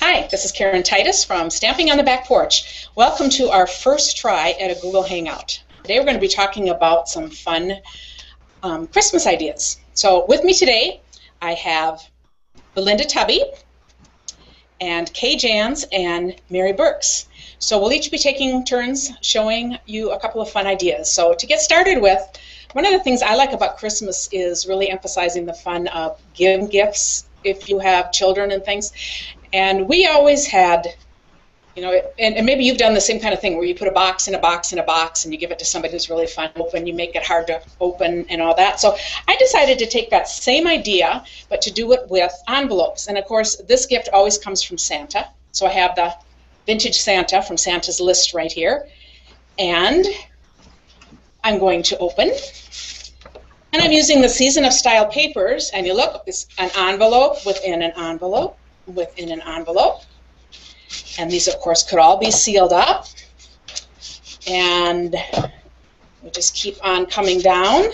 Hi, this is Karen Titus from Stamping on the Back Porch. Welcome to our first try at a Google Hangout. Today we're going to be talking about some fun Christmas ideas. So with me today I have Belinda Tubby and Kay Jans and Mary Burks. So we'll each be taking turns showing you a couple of fun ideas. So to get started with, one of the things I like about Christmas is really emphasizing the fun of giving gifts if you have children and things. And we always had, you know, and maybe you've done the same kind of thing where you put a box in a box in a box and you give it to somebody who's really fun to open, you make it hard to open and all that. So I decided to take that same idea, but to do it with envelopes. And of course, this gift always comes from Santa. So I have the vintage Santa from Santa's List right here. And I'm going to open. And I'm using the Season of Style papers. And you look, it's an envelope within an envelope within an envelope. And these, of course, could all be sealed up. And we just keep on coming down.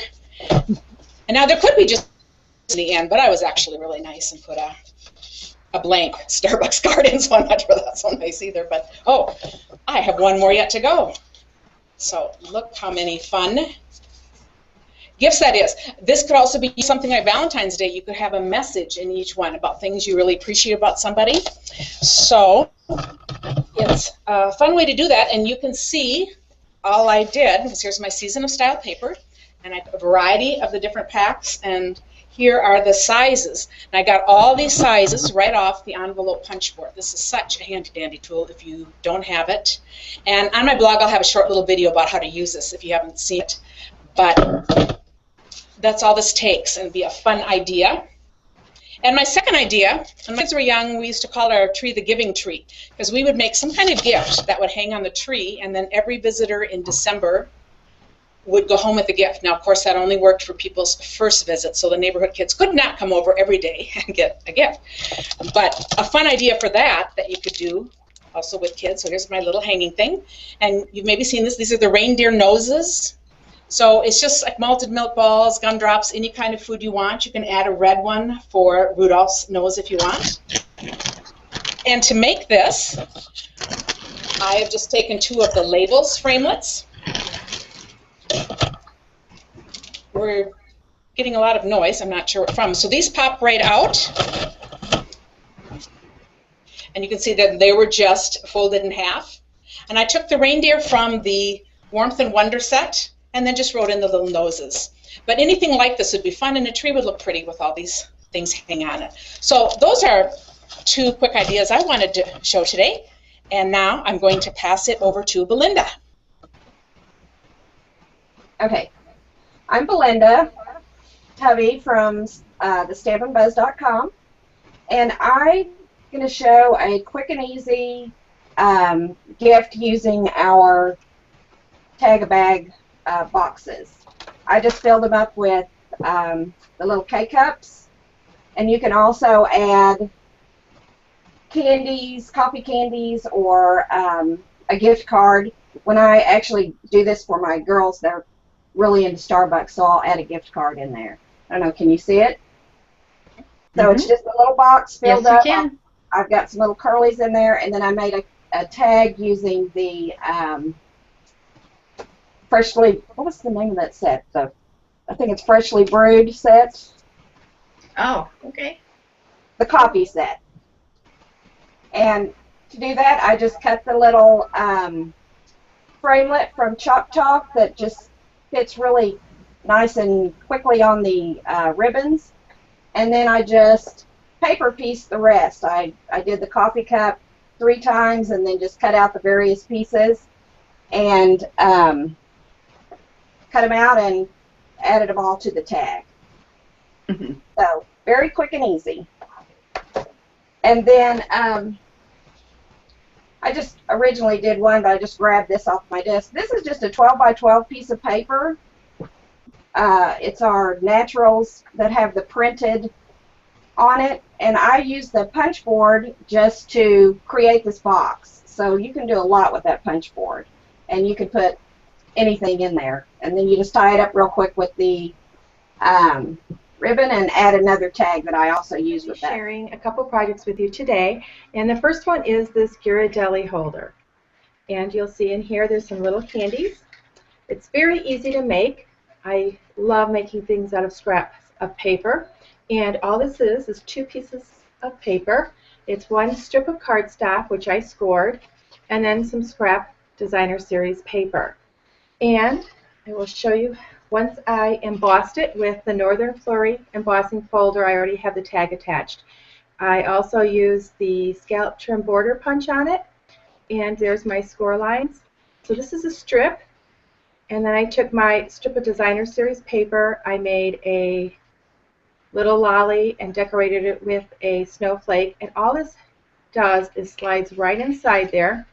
And now there could be just the end, but I was actually really nice and put a blank Starbucks card in, so I'm not sure that's so nice either. But, oh, I have one more yet to go. So look how many fun gifts that is. This could also be something like Valentine's Day. You could have a message in each one about things you really appreciate about somebody. So it's a fun way to do that, and you can see all I did was, here's my Season of Style paper, and I have a variety of the different packs, and here are the sizes. And I got all these sizes right off the envelope punch board. This is such a handy-dandy tool if you don't have it. And on my blog I'll have a short little video about how to use this if you haven't seen it. But that's all this takes, and it'd be a fun idea. And my second idea, when my kids were young, we used to call our tree the giving tree, because we would make some kind of gift that would hang on the tree, and then every visitor in December would go home with a gift. Now, of course, that only worked for people's first visit, so the neighborhood kids could not come over every day and get a gift. But a fun idea for that you could do also with kids. So here's my little hanging thing. And you've maybe seen this. These are the reindeer noses. So it's just like malted milk balls, gumdrops, any kind of food you want. You can add a red one for Rudolph's nose if you want. And to make this, I have just taken 2 of the labels framelets. We're getting a lot of noise. I'm not sure what from. So these pop right out. And you can see that they were just folded in half. And I took the reindeer from the Warmth and Wonder set and then just wrote in the little noses. But anything like this would be fun, and a tree would look pretty with all these things hanging on it. So those are 2 quick ideas I wanted to show today. And now I'm going to pass it over to Belinda. Okay, I'm Belinda Tubby from thestampandbuzz.com, and I'm going to show a quick and easy gift using our tag-a-bag boxes. I just filled them up with the little K-cups, and you can also add candies, coffee candies, or a gift card. When I actually do this for my girls, they're really into Starbucks, so I'll add a gift card in there. I don't know, can you see it? So it's just a little box filled up. Yes, you can. I've got some little curlies in there, and then I made a tag using the freshly, what was the name of that set? I think it's Freshly Brewed set. Oh, okay. The coffee set. And to do that, I just cut the little framelit from Chop Chop that just fits really nice and quickly on the ribbons. And then I just paper pieced the rest. I did the coffee cup 3 times and then just cut out the various pieces and cut them out and added them all to the tag. So very quick and easy. And then I just originally did one, but I just grabbed this off my desk. This is just a 12 by 12 piece of paper. It's our naturals that have the printed on it, and I use the punch board just to create this box. So you can do a lot with that punch board, and you can put anything in there, and then you just tie it up real quick with the ribbon and add another tag that I also use with that. Sharing a couple projects with you today, and the first one is this Ghirardelli holder. And you'll see in here there's some little candies. It's very easy to make. I love making things out of scraps of paper, and all this is 2 pieces of paper. It's 1 strip of cardstock, which I scored, and then some scrap designer series paper. And I will show you, once I embossed it with the Northern Flurry embossing folder, I already have the tag attached. I also used the scallop trim border punch on it, and there's my score lines. So this is a strip, and then I took my strip of designer series paper, I made a little lolly and decorated it with a snowflake, and all this does is slides right inside there,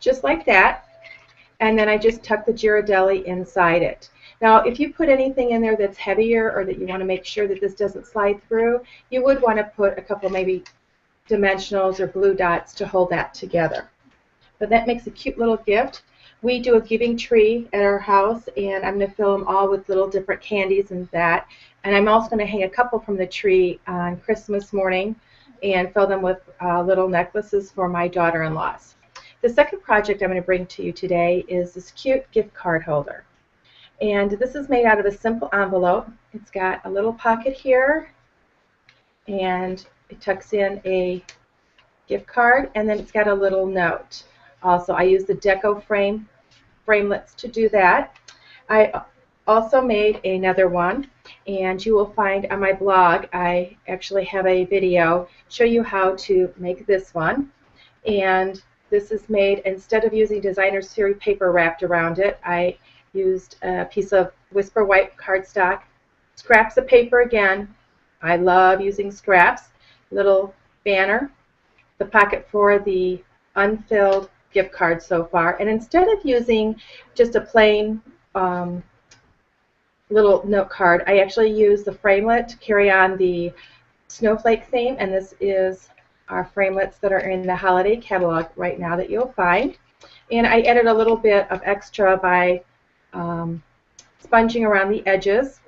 just like that, and then I just tuck the Ghirardelli inside it. Now, if you put anything in there that's heavier or that you want to make sure that this doesn't slide through, you would want to put a couple maybe dimensionals or glue dots to hold that together. But that makes a cute little gift. We do a giving tree at our house, and I'm going to fill them all with little different candies and that. And I'm also going to hang a couple from the tree on Christmas morning and fill them with little necklaces for my daughter-in-laws. The second project I'm going to bring to you today is this cute gift card holder. And this is made out of a simple envelope. It's got a little pocket here, and it tucks in a gift card, and then it's got a little note. Also, I use the deco framelits to do that. I also made another one, and you will find on my blog, I actually have a video show you how to make this one. And this is made, instead of using designer series paper wrapped around it, I used a piece of Whisper White cardstock, scraps of paper again. I love using scraps, little banner, the pocket for the unfilled gift card so far. And instead of using just a plain little note card, I actually use the framelit to carry on the snowflake theme, and this is our framelits that are in the holiday catalog right now that you'll find. And I added a little bit of extra by sponging around the edges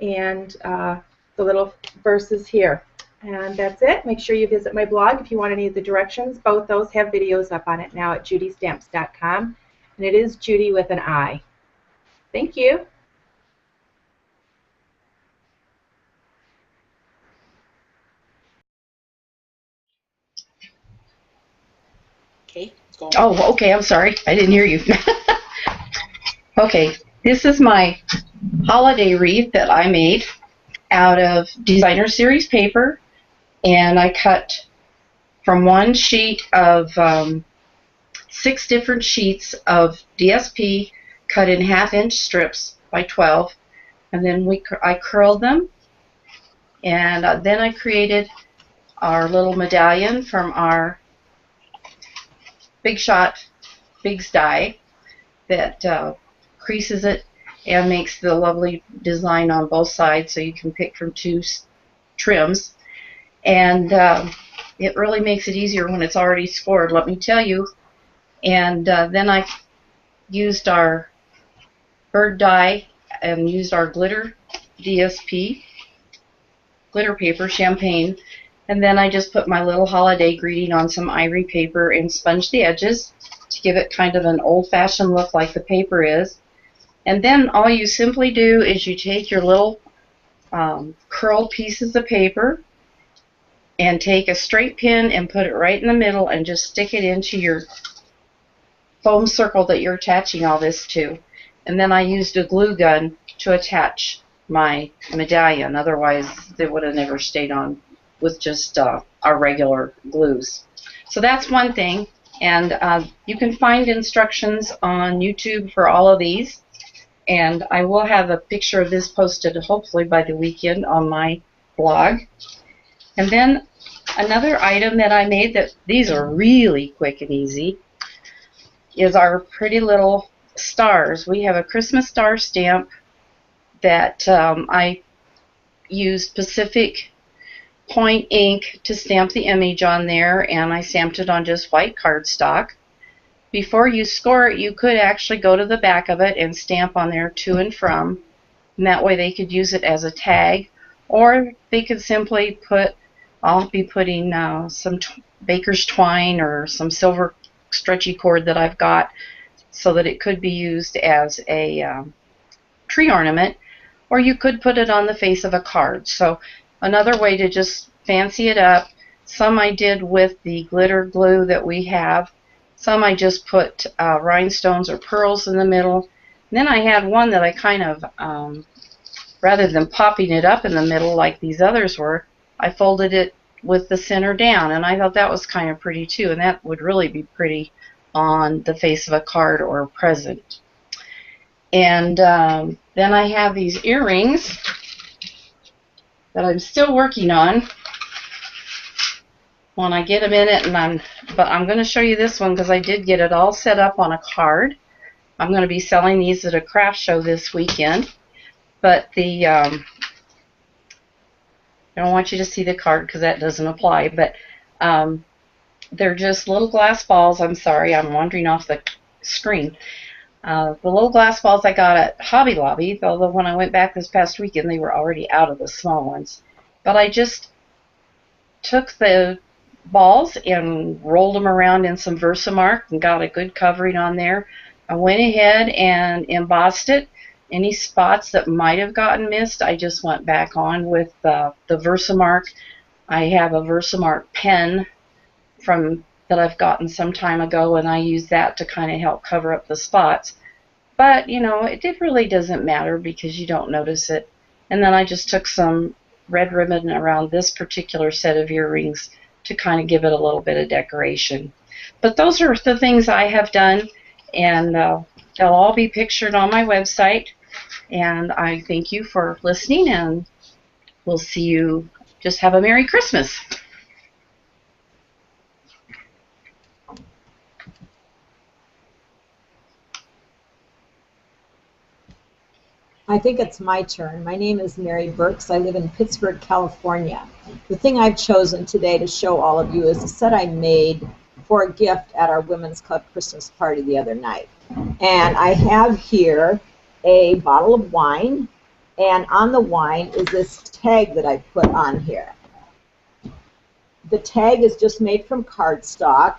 and the little verses here. And that's it. Make sure you visit my blog if you want any of the directions. Both those have videos up on it now at judystamps.com. And it is Judy with an I. Thank you. Okay, let's go. Oh, okay, I'm sorry. I didn't hear you. Okay, this is my holiday wreath that I made out of designer series paper, and I cut from one sheet of 6 different sheets of DSP cut in 1/2-inch strips by 12, and then I curled them, and then I created our little medallion from our Big Shot Big's die that creases it and makes the lovely design on both sides, so you can pick from 2 trims. And it really makes it easier when it's already scored, let me tell you. And then I used our bird die and used our glitter DSP, glitter paper, champagne, and then I just put my little holiday greeting on some ivory paper and sponged the edges to give it kind of an old-fashioned look like the paper is. And then all you simply do is you take your little curled pieces of paper and take a straight pin and put it right in the middle and just stick it into your foam circle that you're attaching all this to. And then I used a glue gun to attach my medallion, otherwise it would have never stayed on with just our regular glues. So that's one thing, and you can find instructions on YouTube for all of these, and I will have a picture of this posted hopefully by the weekend on my blog. And then another item that I made, that these are really quick and easy, is our pretty little stars. We have a Christmas star stamp that I used Pacific Point ink to stamp the image on there, and I stamped it on just white cardstock. Before you score it, you could actually go to the back of it and stamp on there to and from. and that way they could use it as a tag, or they could simply put, I'll be putting some baker's twine or some silver stretchy cord that I've got so that it could be used as a tree ornament, or you could put it on the face of a card. So another way to just fancy it up. Some I did with the glitter glue that we have. Some I just put rhinestones or pearls in the middle. And then I had one that I kind of, rather than popping it up in the middle like these others were, I folded it with the center down, and I thought that was kind of pretty too, and that would really be pretty on the face of a card or a present. And then I have these earrings that I'm still working on when I get a minute, but I'm going to show you this one because I did get it all set up on a card. I'm going to be selling these at a craft show this weekend, but I don't want you to see the card because that doesn't apply, but they're just little glass balls. I'm sorry, I'm wandering off the screen. The little glass balls I got at Hobby Lobby, although when I went back this past weekend they were already out of the small ones. But I just took the balls and rolled them around in some Versamark and got a good covering on there. I went ahead and embossed it. Any spots that might have gotten missed, I just went back on with the Versamark. I have a Versamark pen that I've gotten some time ago, and I use that to kind of help cover up the spots. But, you know, it really doesn't matter because you don't notice it. And then I just took some red ribbon around this particular set of earrings to kind of give it a little bit of decoration. But those are the things I have done, and they'll all be pictured on my website. And I thank you for listening, and we'll see you. Just have a Merry Christmas. I think it's my turn. My name is Mary Burks. I live in Pittsburgh, California. The thing I've chosen today to show all of you is a set I made for a gift at our Women's Club Christmas party the other night. And I have here a bottle of wine, and on the wine is this tag that I put on here. The tag is just made from cardstock.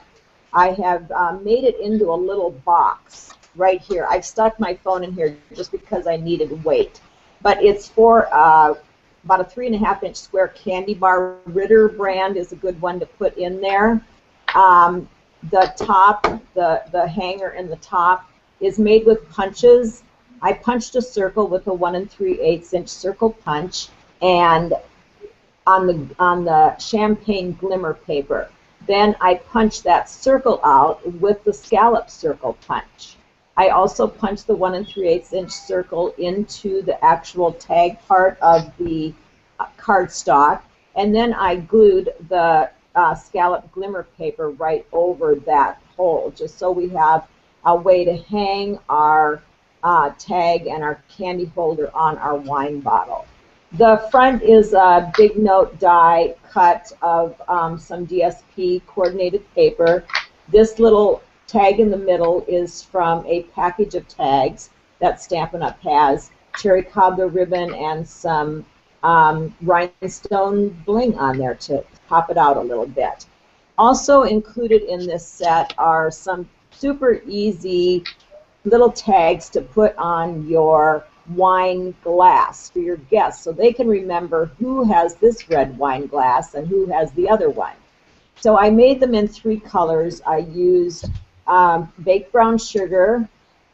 I have made it into a little box right here. I've stuck my phone in here just because I needed weight. But it's for about a 3.5-inch square candy bar. Ritter brand is a good one to put in there. The top, the hanger in the top is made with punches. I punched a circle with a 1 3/8-inch circle punch, and on the champagne glimmer paper. Then I punched that circle out with the scallop circle punch. I also punched the 1 3/8-inch circle into the actual tag part of the cardstock, and then I glued the scallop glimmer paper right over that hole, just so we have a way to hang our tag and our candy holder on our wine bottle. The front is a big note die cut of some DSP coordinated paper. This little tag in the middle is from a package of tags that Stampin' Up! Has. Cherry cobbler ribbon and some rhinestone bling on there to pop it out a little bit. Also included in this set are some super easy little tags to put on your wine glass for your guests so they can remember who has this red wine glass and who has the other one. So I made them in 3 colors. I used baked brown sugar,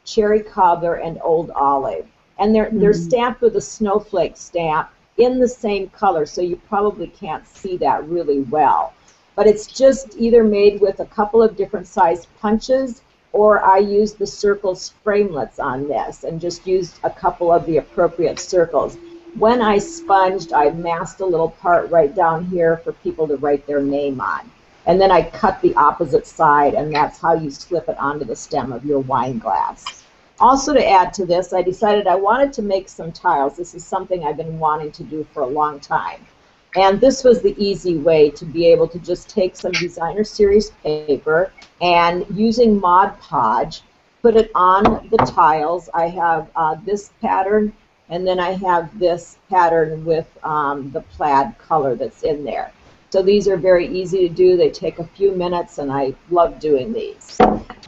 cherry cobbler, and old olive. And they're stamped with a snowflake stamp in the same color, so you probably can't see that really well. But it's just either made with a couple of different size punches, or I used the circles framelets on this and just used a couple of the appropriate circles. When I sponged, I masked a little part right down here for people to write their name on. And then I cut the opposite side, and that's how you slip it onto the stem of your wine glass. Also, to add to this, I decided I wanted to make some tiles. This is something I've been wanting to do for a long time. And this was the easy way to be able to just take some designer series paper and using Mod Podge, put it on the tiles. I have this pattern And then I have this pattern with the plaid color that's in there. So these are very easy to do. They take a few minutes, and I love doing these.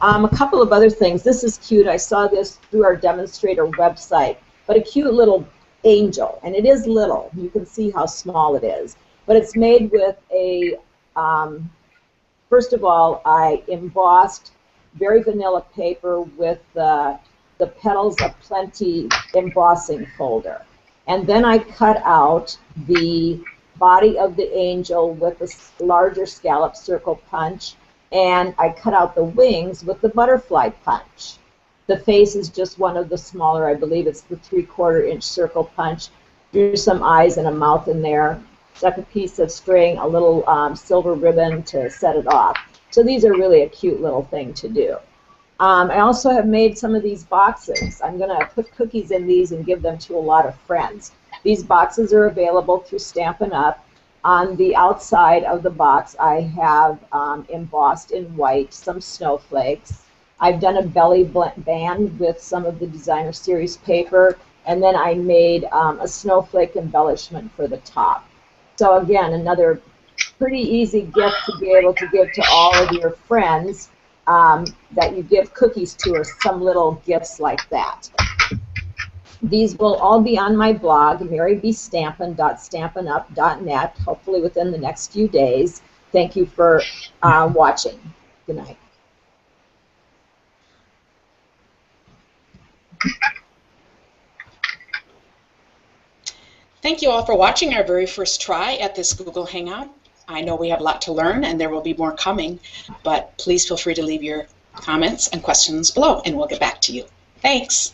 A couple of other things. This is cute. I saw this through our demonstrator website, but a cute little angel, and it is little. You can see how small it is. But it's made with a, first of all, I embossed very vanilla paper with the Petals of Plenty embossing folder. And then I cut out the body of the angel with a larger scallop circle punch, and I cut out the wings with the butterfly punch. The face is just one of the smaller, I believe it's the 3/4 inch circle punch. Drew some eyes and a mouth in there, stuck a piece of string, a little silver ribbon to set it off. So these are really a cute little thing to do. I also have made some of these boxes. I'm going to put cookies in these and give them to a lot of friends. These boxes are available through Stampin' Up! On the outside of the box, I have embossed in white some snowflakes. I've done a belly band with some of the Designer Series paper, and then I made a snowflake embellishment for the top. So again, another pretty easy gift to be able to give to all of your friends that you give cookies to, or some little gifts like that. These will all be on my blog, marybstampin.stampinup.net, hopefully within the next few days. Thank you for watching. Good night. Thank you all for watching our very first try at this Google Hangout. I know we have a lot to learn, and there will be more coming, but please feel free to leave your comments and questions below, and we'll get back to you. Thanks.